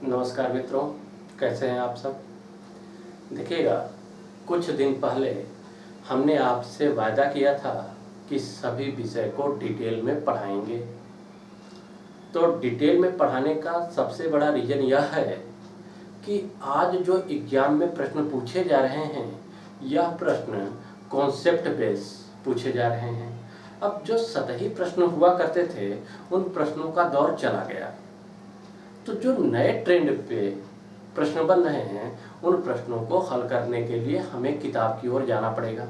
नमस्कार मित्रों, कैसे हैं आप सब। देखिएगा, कुछ दिन पहले हमने आपसे वादा किया था कि सभी विषय को डिटेल में पढ़ाएंगे। तो डिटेल में पढ़ाने का सबसे बड़ा रीज़न यह है कि आज जो एग्जाम में प्रश्न पूछे जा रहे हैं, यह प्रश्न कॉन्सेप्ट बेस पूछे जा रहे हैं। अब जो सतही प्रश्न हुआ करते थे, उन प्रश्नों का दौर चला गया। तो जो नए ट्रेंड पे प्रश्न बन रहे हैं, उन प्रश्नों को हल करने के लिए हमें किताब की ओर जाना पड़ेगा।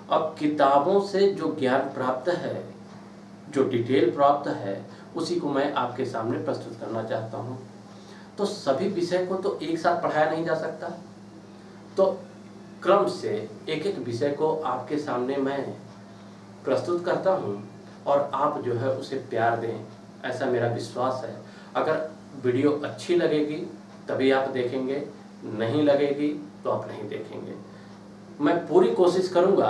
अब किताबों से जो ज्ञान प्राप्त है, जो डिटेल प्राप्त है, उसी को मैं आपके सामने प्रस्तुत करना चाहता हूँ। तो सभी विषय को तो एक साथ पढ़ाया नहीं जा सकता, तो क्रम से एक एक विषय को आपके सामने मैं प्रस्तुत करता हूँ और आप जो है उसे प्यार दें, ऐसा मेरा विश्वास है। अगर वीडियो अच्छी लगेगी तभी आप देखेंगे, नहीं लगेगी तो आप नहीं देखेंगे। मैं पूरी कोशिश करूंगा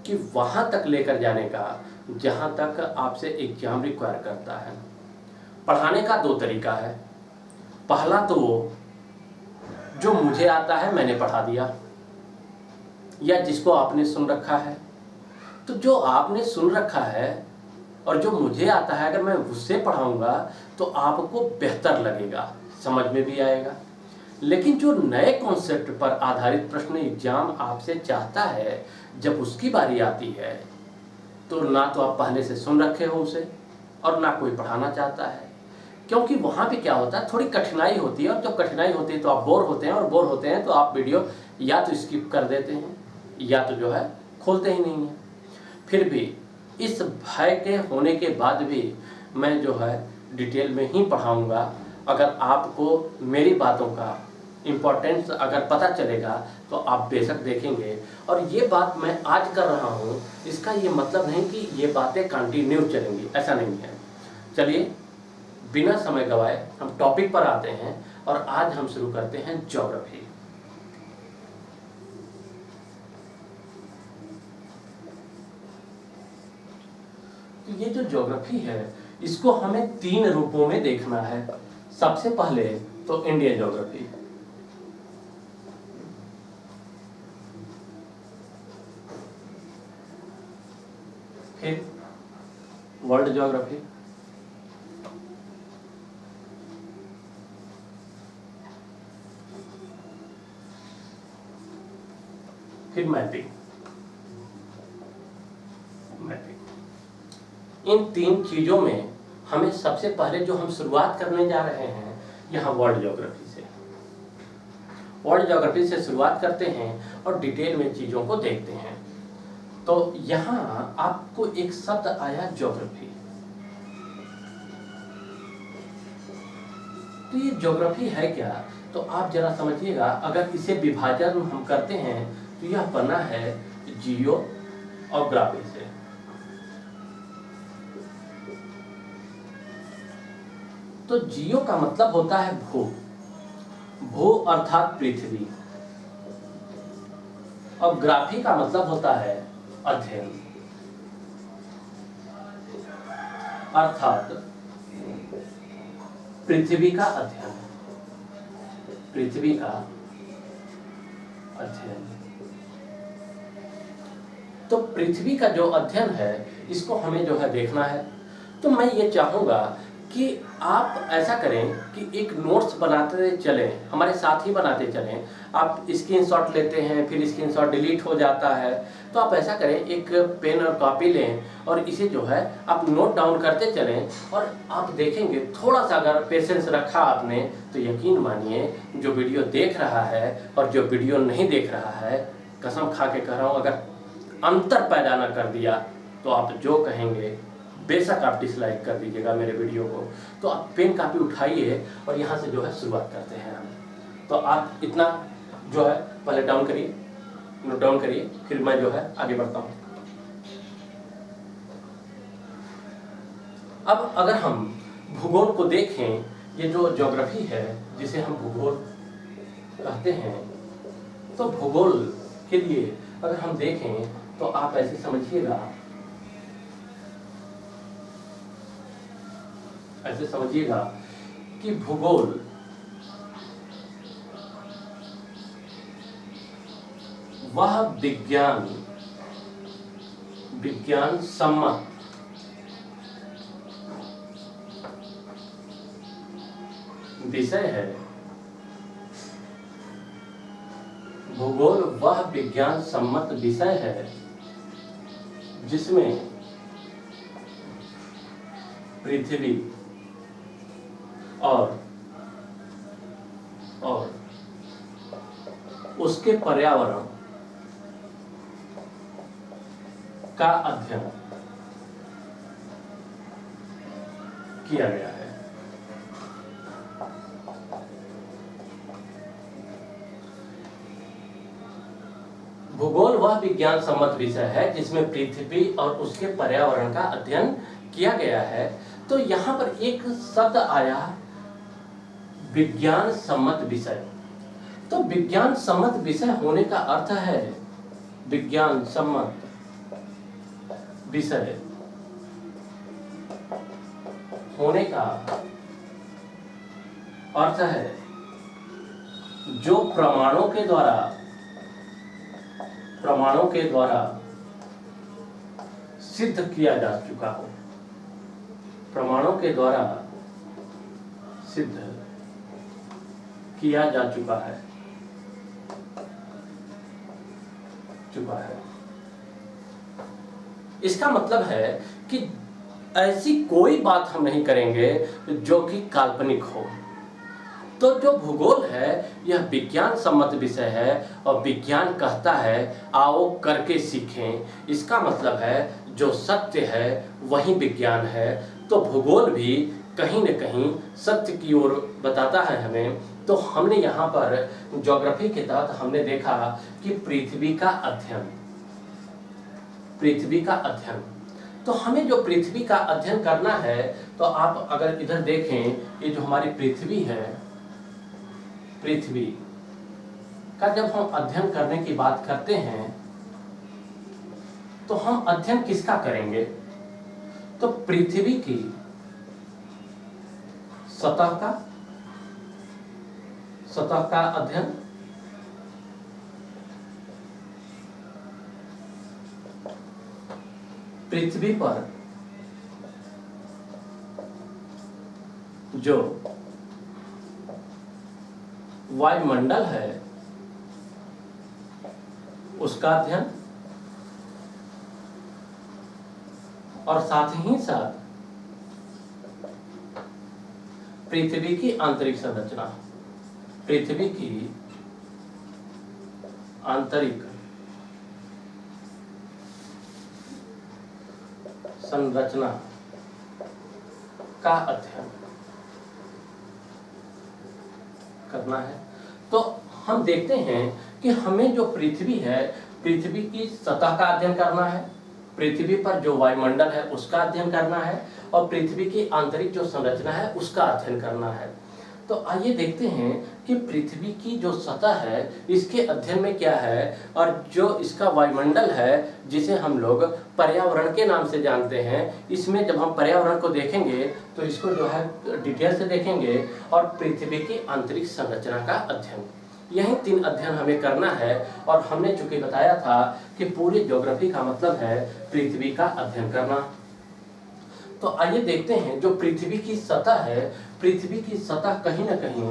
कि वहां तक लेकर जाने का जहां तक आपसे एग्जाम रिक्वायर करता है। पढ़ाने का दो तरीका है। पहला तो जो मुझे आता है मैंने पढ़ा दिया, या जिसको आपने सुन रखा है। तो जो आपने सुन रखा है और जो मुझे आता है, अगर मैं उससे पढ़ाऊंगा तो आपको बेहतर लगेगा, समझ में भी आएगा। लेकिन जो नए कॉन्सेप्ट पर आधारित प्रश्न एग्जाम आपसे चाहता है, जब उसकी बारी आती है तो ना तो आप पहले से सुन रखे हो उसे और ना कोई पढ़ाना चाहता है। क्योंकि वहाँ पे क्या होता है, थोड़ी कठिनाई होती है, और जब कठिनाई होती है तो आप बोर होते हैं, और बोर होते हैं तो आप वीडियो या तो स्किप कर देते हैं या तो जो है खोलते ही नहीं हैं। फिर भी इस भय के होने के बाद भी मैं जो है डिटेल में ही पढ़ाऊंगा। अगर आपको मेरी बातों का इम्पोर्टेंस अगर पता चलेगा तो आप बेशक देखेंगे। और ये बात मैं आज कर रहा हूँ, इसका ये मतलब नहीं कि ये बातें कंटिन्यू चलेंगी, ऐसा नहीं है। चलिए बिना समय गवाए हम टॉपिक पर आते हैं और आज हम शुरू करते हैं ज्योग्राफी। तो ये जो ज्योग्राफी है, इसको हमें तीन रूपों में देखना है। सबसे पहले तो इंडियन ज्योग्राफी, फिर वर्ल्ड ज्योग्राफी, फिर मैपिंग। इन तीन चीजों में हमें सबसे पहले जो हम शुरुआत करने जा रहे हैं, यहाँ वर्ल्ड ज्योग्राफी से। वर्ल्ड ज्योग्राफी से शुरुआत करते हैं और डिटेल में चीजों को देखते हैं। तो यहाँ आपको एक शब्द आया ज्योग्राफी। तो ये ज्योग्राफी है क्या, तो आप जरा समझिएगा। अगर इसे विभाजन हम करते हैं तो यह बना है जियो और ग्राफी से। तो जियो का मतलब होता है भू, भू अर्थात पृथ्वी, और ग्राफी का मतलब होता है अध्ययन, अर्थात पृथ्वी का अध्ययन, पृथ्वी का अध्ययन। तो पृथ्वी का जो अध्ययन है, इसको हमें जो है देखना है। तो मैं ये चाहूंगा कि आप ऐसा करें कि एक नोट्स बनाते चलें, हमारे साथ ही बनाते चलें। आप स्क्रीनशॉट लेते हैं, फिर स्क्रीनशॉट डिलीट हो जाता है, तो आप ऐसा करें, एक पेन और कॉपी लें और इसे जो है आप नोट डाउन करते चलें। और आप देखेंगे, थोड़ा सा अगर पेशेंस रखा आपने तो यकीन मानिए, जो वीडियो देख रहा है और जो वीडियो नहीं देख रहा है, कसम खा के कह रहा हूँ, अगर अंतर पैदा न कर दिया तो आप जो कहेंगे बेशक आप डिसलाइक कर दीजिएगा मेरे वीडियो को। तो आप पेन कापी उठाइए और यहाँ से जो है शुरुआत करते हैं हम। तो आप इतना जो है पहले डाउन करिए, नोट डाउन करिए, फिर मैं जो है आगे बढ़ता हूँ। अब अगर हम भूगोल को देखें, ये जो ज्योग्राफी है जिसे हम भूगोल कहते हैं, तो भूगोल के लिए अगर हम देखें तो आप ऐसे समझिएगा, ऐसे समझिएगा कि भूगोल वह विज्ञान सम्मत विषय है। भूगोल वह विज्ञान सम्मत विषय है जिसमें पृथ्वी और उसके पर्यावरण का अध्ययन किया गया है। भूगोल वह विज्ञान सम्मत विषय है जिसमें पृथ्वी और उसके पर्यावरण का अध्ययन किया गया है। तो यहाँ पर एक शब्द आया विज्ञान सम्मत विषय। तो विज्ञान सम्मत विषय होने का अर्थ है, विज्ञान सम्मत विषय होने का अर्थ है जो प्रमाणों के द्वारा सिद्ध किया जा चुका हो। प्रमाणों के द्वारा सिद्ध किया जा चुका है। इसका मतलब है कि ऐसी कोई बात हम नहीं करेंगे जो कि काल्पनिक हो। तो जो भूगोल है यह विज्ञान सम्मत विषय है और विज्ञान कहता है आओ करके सीखें। इसका मतलब है जो सत्य है वही विज्ञान है। तो भूगोल भी कहीं न कहीं सत्य की ओर बताता है हमें। तो हमने यहाँ पर ज्योग्राफी के तहत हमने देखा कि पृथ्वी का अध्ययन। तो हमें जो पृथ्वी का अध्ययन करना है, तो आप अगर इधर देखें, ये जो हमारी पृथ्वी है, पृथ्वी का जब हम अध्ययन करने की बात करते हैं तो हम अध्ययन किसका करेंगे? तो पृथ्वी की सतह का अध्ययन, पृथ्वी पर जो वायुमंडल है उसका अध्ययन, और साथ ही साथ पृथ्वी की आंतरिक संरचना, पृथ्वी की आंतरिक संरचना का अध्ययन करना है। तो हम देखते हैं कि हमें जो पृथ्वी है, पृथ्वी की सतह का अध्ययन करना है, पृथ्वी पर जो वायुमंडल है उसका अध्ययन करना है, और पृथ्वी की आंतरिक जो संरचना है उसका अध्ययन करना है। तो आइए देखते हैं कि पृथ्वी की जो सतह है इसके अध्ययन में क्या है, और जो इसका वायुमंडल है जिसे हम लोग पर्यावरण के नाम से जानते हैं, इसमें जब हम पर्यावरण को देखेंगे तो इसको जो है डिटेल से देखेंगे, और पृथ्वी की आंतरिक संरचना का अध्ययन, यही 3 अध्ययन हमें करना है। और हमने चूंकि बताया था कि पूरी ज्योग्राफी का मतलब है पृथ्वी का अध्ययन करना। तो आइए देखते हैं जो पृथ्वी की सतह है, पृथ्वी की सतह कहीं ना कहीं,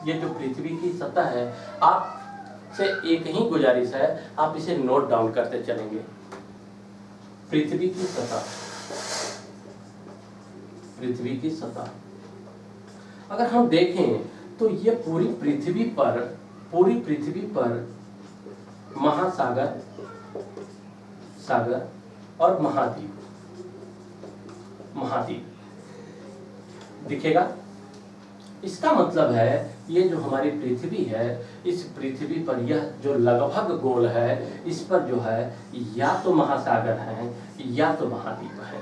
ये जो पृथ्वी की सतह है, आपसे एक ही गुजारिश है, आप इसे नोट डाउन करते चलेंगे। पृथ्वी की सतह, पृथ्वी की सतह अगर हम देखें तो ये पूरी पृथ्वी पर महासागर, सागर और महाद्वीप दिखेगा। इसका मतलब है ये जो हमारी पृथ्वी है, इस पृथ्वी पर यह जो लगभग गोल है, इस पर जो है या तो महासागर हैं या तो महाद्वीप है।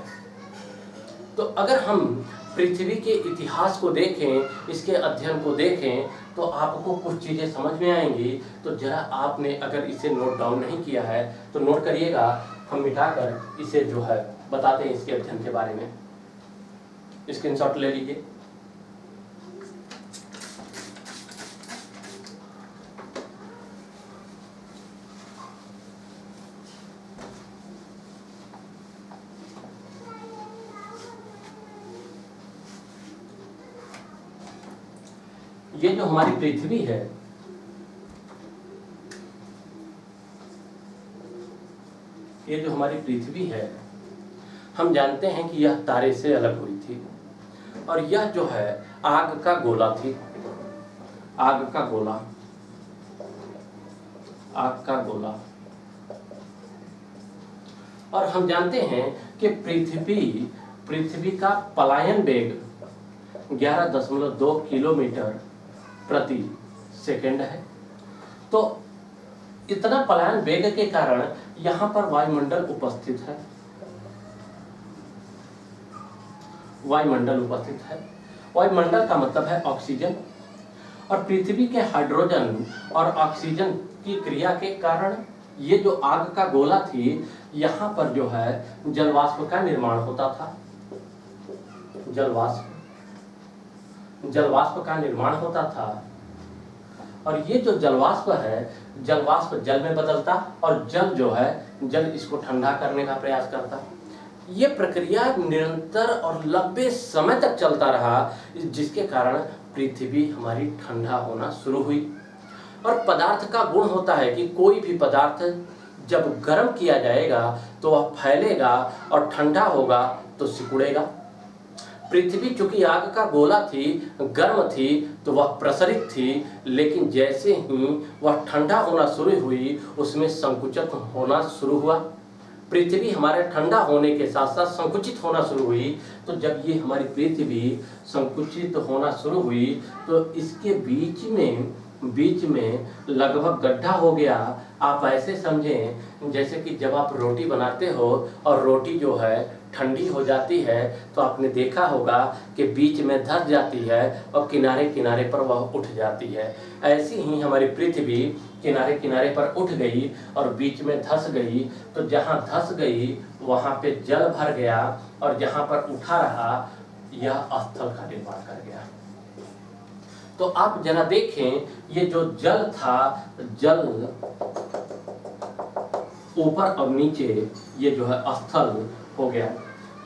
तो अगर हम पृथ्वी के इतिहास को देखें, इसके अध्ययन को देखें, तो आपको कुछ चीज़ें समझ में आएंगी। तो जरा आपने अगर इसे नोट डाउन नहीं किया है तो नोट करिएगा, हम मिटाकर इसे जो है बताते हैं इसके अध्ययन के बारे में। स्क्रीनशॉट ले लीजिए। ये जो हमारी पृथ्वी है, ये जो हमारी पृथ्वी है, हम जानते हैं कि यह तारे से अलग हुई थी और यह जो है आग का गोला थी, आग का गोला, आग का गोला। और हम जानते हैं कि पृथ्वी का पलायन वेग 11.2 किलोमीटर प्रति सेकंड है। तो इतना पलायन वेग के कारण यहाँ पर वायुमंडल उपस्थित है, वायुमंडल उपस्थित है। वायुमंडल का मतलब है ऑक्सीजन, और पृथ्वी के हाइड्रोजन और ऑक्सीजन की क्रिया के कारण ये जो आग का गोला थी, यहाँ पर जो है जलवाष्प का निर्माण होता था, जलवाष्प का निर्माण होता था। और ये जो जलवाष्प है, जलवाष्प जल में बदलता और जल जो है, जल इसको ठंडा करने का प्रयास करता। ये प्रक्रिया निरंतर और लंबे समय तक चलता रहा, जिसके कारण पृथ्वी हमारी ठंडा होना शुरू हुई। और पदार्थ का गुण होता है कि कोई भी पदार्थ जब गर्म किया जाएगा तो वह फैलेगा और ठंडा होगा तो सिकुड़ेगा। पृथ्वी चूंकि आग का गोला थी, गर्म थी, तो वह प्रसरित थी, लेकिन जैसे ही वह ठंडा होना शुरू हुई, उसमें संकुचित होना शुरू हुआ। पृथ्वी हमारे ठंडा होने के साथ साथ संकुचित होना शुरू हुई। तो जब ये हमारी पृथ्वी संकुचित होना शुरू हुई तो इसके बीच में लगभग गड्ढा हो गया। आप ऐसे समझें जैसे कि जब आप रोटी बनाते हो और रोटी जो है ठंडी हो जाती है, तो आपने देखा होगा कि बीच में धंस जाती है और किनारे किनारे पर वह उठ जाती है। ऐसी ही हमारी पृथ्वी किनारे किनारे पर उठ गई और बीच में धंस गई। तो जहाँ धंस गई वहाँ पे जल भर गया और जहाँ पर उठा रहा, यह स्थल का निर्माण कर गया। तो आप जरा देखें, ये जो जल था, जल ऊपर और नीचे ये जो है स्थल हो गया।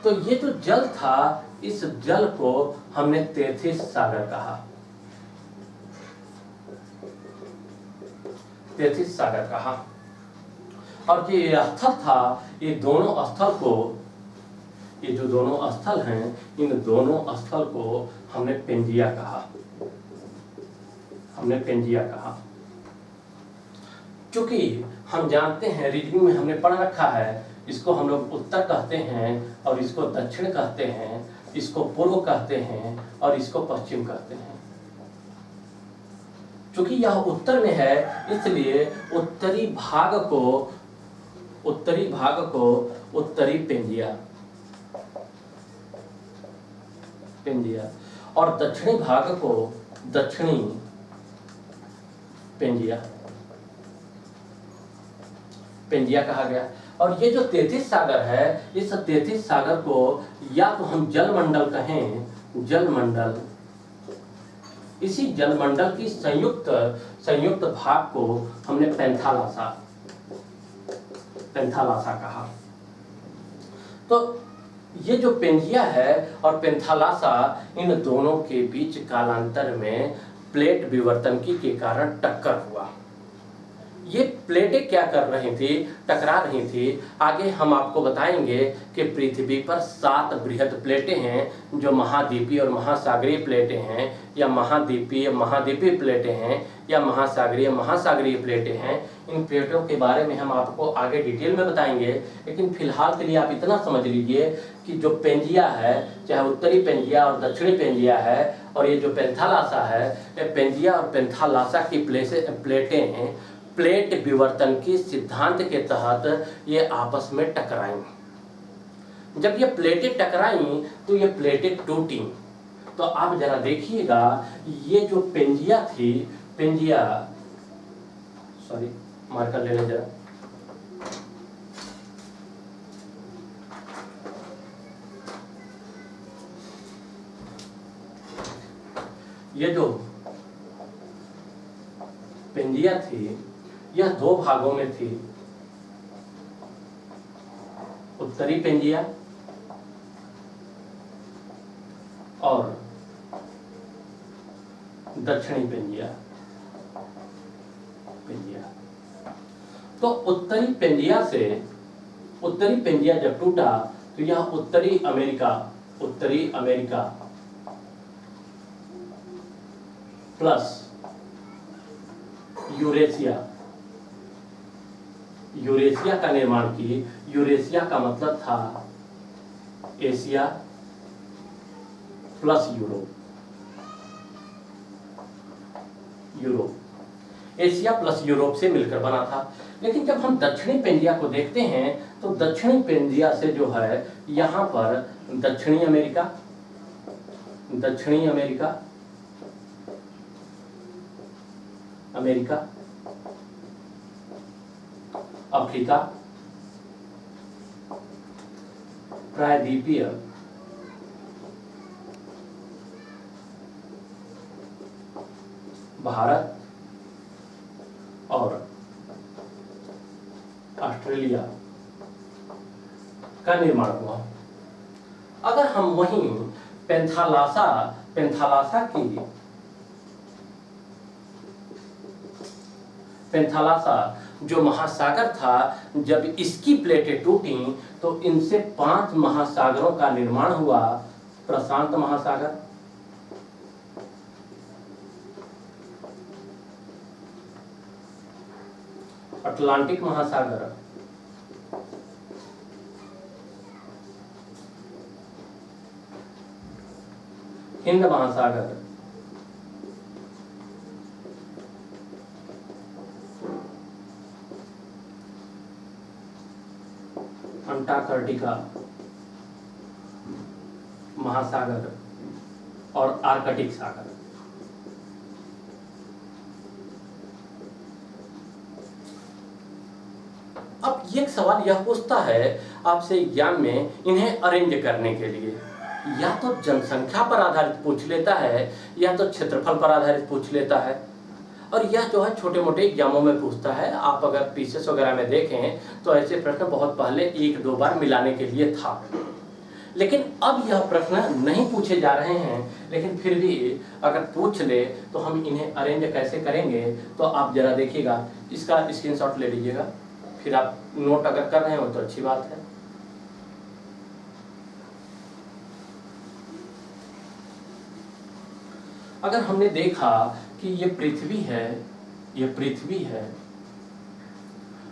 तो ये जो जल था, इस जल को हमने तेथिस सागर कहा, तेथिस सागर कहा। और ये स्थल था, ये दोनों स्थल को, ये जो दोनों स्थल हैं, इन दोनों स्थल को हमने पेंजिया कहा, हमने पेंजिया कहा। क्योंकि हम जानते हैं, रीजनिंग में हमने पढ़ रखा है, इसको हम लोग उत्तर कहते हैं और इसको दक्षिण कहते हैं, इसको पूर्व कहते हैं और इसको पश्चिम कहते हैं। क्योंकि यह उत्तर में है, इसलिए उत्तरी भाग को उत्तरी पेंजिया और दक्षिणी भाग को दक्षिणी पेंजिया कहा गया। और ये जो तेथिस सागर है, इस तेथिस सागर को या तो हम जलमंडल कहें, जलमंडल, इसी जलमंडल की संयुक्त भाग को हमने पेंथालासा कहा। तो ये जो पेंजिया है और पेंथालासा, इन दोनों के बीच कालांतर में प्लेट विवर्तनकी के कारण टक्कर हुआ। ये प्लेटें क्या कर रही थी? टकरा रही थी। आगे हम आपको बताएंगे कि पृथ्वी पर 7 बृहद प्लेटें हैं जो महाद्वीपीय और महासागरीय प्लेटें हैं, या महाद्वीपीय प्लेटें हैं, या महासागरीय प्लेटें हैं। इन प्लेटों के बारे में हम आपको आगे डिटेल में बताएंगे, लेकिन फिलहाल के लिए आप इतना समझ लीजिए कि जो पेंजिया है, चाहे उत्तरी पेंजिया और दक्षिणी पेंजिया है, और ये जो पेंथालासा है, ये पेंजिया और पेंथालासा की प्लेटें हैं। प्लेट विवर्तन की सिद्धांत के तहत ये आपस में टकराई। जब ये प्लेटें टकराई तो ये प्लेटें टूटी। तो आप जरा देखिएगा, ये जो पेंजिया थी, मार्कर ले लें जरा। ये जो पेंजिया थी, यह 2 भागों में थी, उत्तरी पेंजिया और दक्षिणी पेंजिया। पेंजिया तो उत्तरी पेंजिया जब टूटा तो यह उत्तरी अमेरिका प्लस यूरेशिया का निर्माण की। यूरेशिया का मतलब था Asia plus Europe. Asia plus Europe से मिलकर बना था। लेकिन जब हम दक्षिणी पेंजिया को देखते हैं तो दक्षिणी पेंजिया से जो है यहाँ पर दक्षिणी अमेरिका, अफ्रीका, प्रायद्वीपीय, भारत और ऑस्ट्रेलिया का निर्माण हुआ। अगर हम वहीं पेंथालासा जो महासागर था, जब इसकी प्लेटें टूटी तो इनसे 5 महासागरों का निर्माण हुआ। प्रशांत महासागर, अटलांटिक महासागर, हिंद महासागर, अंटार्कटिका महासागर और आर्कटिक सागर। अब ये सवाल यह पूछता है आपसे एग्जाम में इन्हें अरेंज करने के लिए, या तो जनसंख्या पर आधारित पूछ लेता है या तो क्षेत्रफल पर आधारित पूछ लेता है। और यह जो है छोटे मोटे एग्जामों में पूछता है। आप अगर पीसीएस वगैरह में देखें तो ऐसे प्रश्न बहुत पहले 1-2 बार मिलाने के लिए था, लेकिन अब यह प्रश्न नहीं पूछे जा रहे हैं। लेकिन फिर भी अगर पूछ ले तो हम इन्हें अरेंज कैसे करेंगे, तो आप जरा देखिएगा, इसका स्क्रीनशॉट ले लीजिएगा। फिर आप नोट अगर कर रहे हो तो अच्छी बात है। अगर हमने देखा कि ये पृथ्वी है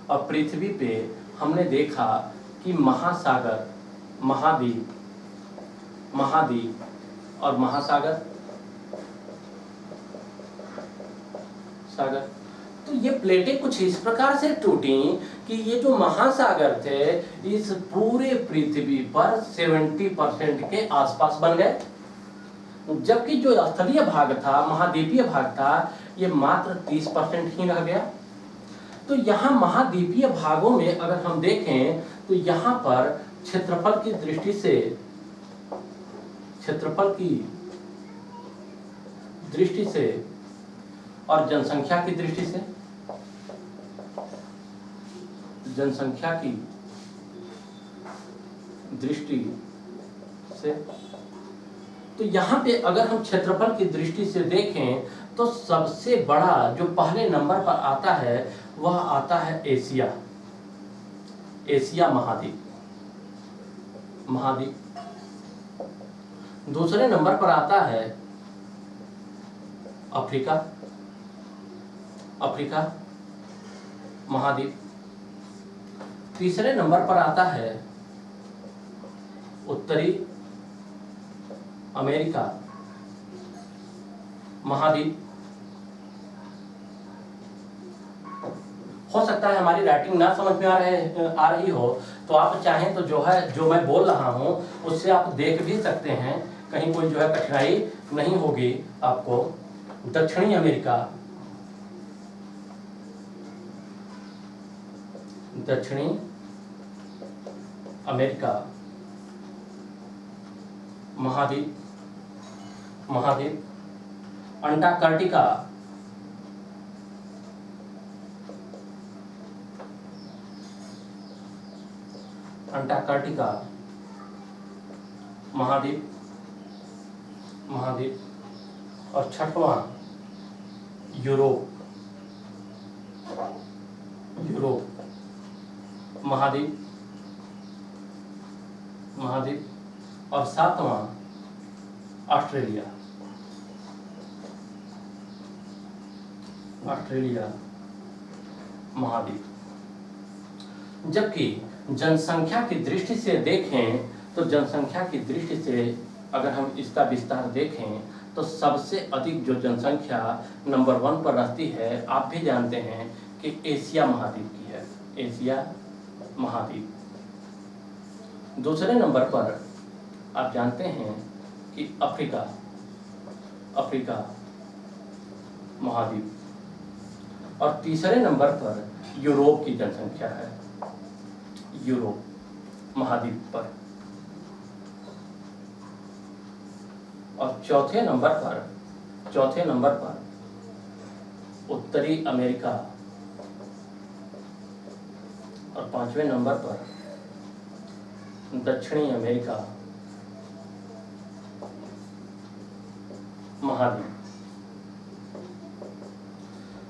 और पृथ्वी पे हमने देखा कि महासागर, महाद्वीप और महासागर, तो ये प्लेटें कुछ इस प्रकार से टूटी कि ये जो महासागर थे इस पूरे पृथ्वी पर 70% के आसपास बन गए, जबकि जो स्थलीय भाग था, महाद्वीपीय भाग था, ये मात्र 30% ही रह गया। तो यहाँ महाद्वीपीय भागों में अगर हम देखें तो यहाँ पर क्षेत्रफल की दृष्टि से और जनसंख्या की दृष्टि से तो यहाँ पे अगर हम क्षेत्रफल की दृष्टि से देखें तो सबसे बड़ा जो पहले नंबर पर आता है वह आता है एशिया महाद्वीप। दूसरे नंबर पर आता है अफ्रीका महाद्वीप। तीसरे नंबर पर आता है उत्तरी अमेरिका महाद्वीप। हो सकता है हमारी राइटिंग ना समझ में आ रही हो, तो आप चाहें तो जो है जो मैं बोल रहा हूं उससे आप देख भी सकते हैं, कहीं कोई जो है कठिनाई नहीं होगी आपको। दक्षिणी अमेरिका महाद्वीप, अंटार्कटिका महाद्वीप और छठवां यूरोप महाद्वीप और 7वां ऑस्ट्रेलिया महाद्वीप। जबकि जनसंख्या की दृष्टि से देखें तो जनसंख्या की दृष्टि से अगर हम इसका विस्तार देखें तो सबसे अधिक जो जनसंख्या नंबर 1 पर रहती है, आप भी जानते हैं कि एशिया महाद्वीप की है, एशिया महाद्वीप। दूसरे नंबर पर आप जानते हैं कि अफ्रीका महाद्वीप, और तीसरे नंबर पर यूरोप की जनसंख्या है, यूरोप महाद्वीप पर। और चौथे नंबर पर उत्तरी अमेरिका, और 5वें नंबर पर दक्षिणी अमेरिका महाद्वीप।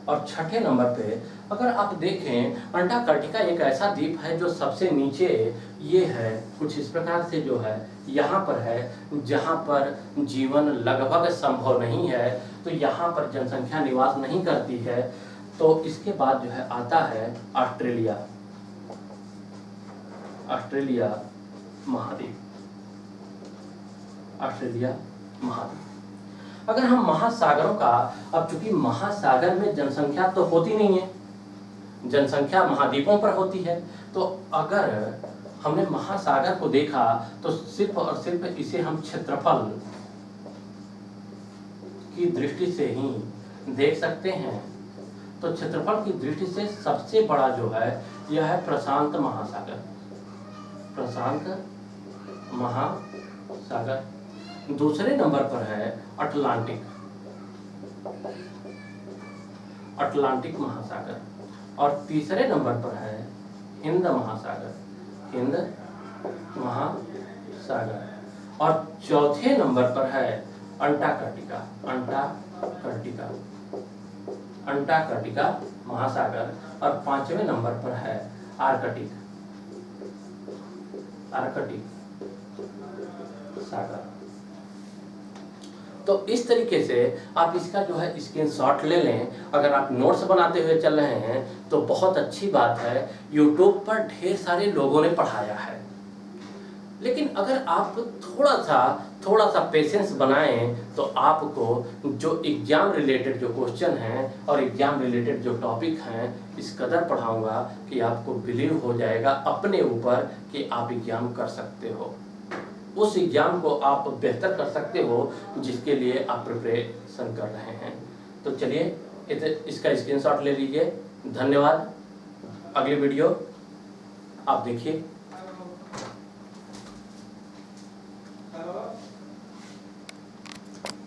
और छठे नंबर पे अगर आप देखें, अंटार्कटिका एक ऐसा द्वीप है जो सबसे नीचे ये है, कुछ इस प्रकार से जो है यहाँ पर है, जहाँ पर जीवन लगभग संभव नहीं है, तो यहाँ पर जनसंख्या निवास नहीं करती है। तो इसके बाद जो है आता है ऑस्ट्रेलिया महाद्वीप। अगर हम महासागरों का, अब चूंकि महासागर में जनसंख्या तो होती नहीं है, जनसंख्या महाद्वीपों पर होती है, तो अगर हमने महासागर को देखा तो सिर्फ और सिर्फ इसे हम क्षेत्रफल की दृष्टि से ही देख सकते हैं। तो क्षेत्रफल की दृष्टि से सबसे बड़ा जो है यह है प्रशांत महासागर। दूसरे नंबर पर है अटलांटिक महासागर, और तीसरे नंबर पर है हिंद महासागर, और चौथे नंबर पर है अंटार्कटिका महासागर, और 5वें नंबर पर है आर्कटिक सागर। तो इस तरीके से आप इसका जो है स्क्रीनशॉट ले लें। अगर आप नोट्स बनाते हुए चल रहे हैं तो बहुत अच्छी बात है, यूट्यूब पर ढेर सारे लोगों ने पढ़ाया है, लेकिन अगर आप थोड़ा सा पेशेंस बनाएं तो आपको जो एग्जाम रिलेटेड जो क्वेश्चन हैं और एग्जाम रिलेटेड जो टॉपिक हैं, इस कदर पढ़ाऊंगा कि आपको बिलीव हो जाएगा अपने ऊपर कि आप एग्जाम कर सकते हो, उस एग्जाम को आप बेहतर कर सकते हो जिसके लिए आप प्रिपरेशन कर रहे हैं। तो चलिए इसका स्क्रीनशॉट ले लीजिए। धन्यवाद। अगली वीडियो आप देखिए।